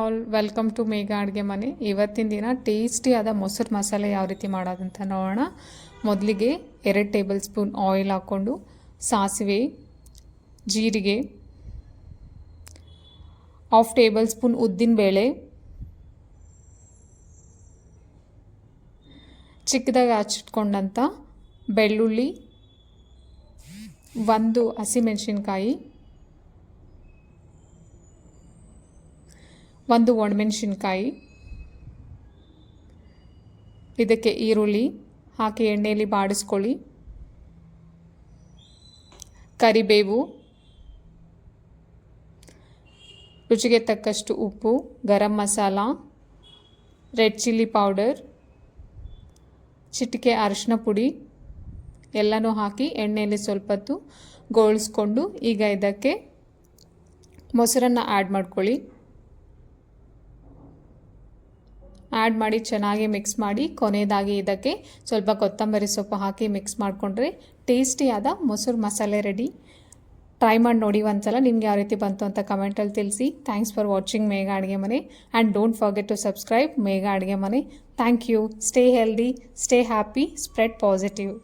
All, welcome to ಮೇಘ ಅಡುಗೆ ಮನೆ. ಇವತ್ತಿನ ದಿನ ಟೇಸ್ಟಿಯಾದ ಮೊಸರು ಮಸಾಲೆ ಯಾವ ರೀತಿ ಮಾಡೋದಂತ ನೋಡೋಣ. ಮೊದಲಿಗೆ 2 ಟೇಬಲ್ ಸ್ಪೂನ್ ಆಯಿಲ್ ಹಾಕ್ಕೊಂಡು ಸಾಸಿವೆ, ಜೀರಿಗೆ, 1/2 ಟೇಬಲ್ ಸ್ಪೂನ್ ಉದ್ದಿನಬೇಳೆ, ಚಿಕ್ಕದಾಗಿ ಹಚ್ಚಿಟ್ಕೊಂಡಂಥ ಬೆಳ್ಳುಳ್ಳಿ, 1 ಹಸಿಮೆಣಸಿನ್ಕಾಯಿ, 1 ಒಣಮೆಣಸಿನ್ಕಾಯಿ, ಇದಕ್ಕೆ ಈರುಳ್ಳಿ ಹಾಕಿ ಎಣ್ಣೆಯಲ್ಲಿ ಬಾಡಿಸ್ಕೊಳ್ಳಿ. ಕರಿಬೇವು, ರುಚಿಗೆ ತಕ್ಕಷ್ಟು ಉಪ್ಪು, garam masala, red chilli powder, ಚಿಟಿಕೆ ಅರಿಶಿನ ಪುಡಿ ಎಲ್ಲನೂ ಹಾಕಿ ಎಣ್ಣೆಯಲ್ಲಿ ಸ್ವಲ್ಪ ಹೊತ್ತು ಗೋಳಿಸ್ಕೊಂಡು ಈಗ ಇದಕ್ಕೆ ಮೊಸರನ್ನು ಆ್ಯಡ್ ಮಾಡ್ಕೊಳ್ಳಿ. ಆ್ಯಡ್ ಮಾಡಿ ಚೆನ್ನಾಗಿ ಮಿಕ್ಸ್ ಮಾಡಿ ಕೊನೆಯದಾಗಿ ಇದಕ್ಕೆ ಸ್ವಲ್ಪ ಕೊತ್ತಂಬರಿ ಸೊಪ್ಪು ಹಾಕಿ ಮಿಕ್ಸ್ ಮಾಡಿಕೊಂಡ್ರೆ ಟೇಸ್ಟಿಯಾದ ಮೊಸರು ಮಸಾಲೆ ರೆಡಿ. ಟ್ರೈ ಮಾಡಿ ನೋಡಿ ಒಂದ್ಸಲ. ನಿಮ್ಗೆ ಯಾವ ರೀತಿ ಬಂತು ಅಂತ ಕಮೆಂಟಲ್ಲಿ ತಿಳಿಸಿ. Thanks for watching Megha Aduge Mane and don't forget to subscribe Megha Aduge Mane. Thank you. Stay healthy, stay happy, spread positive.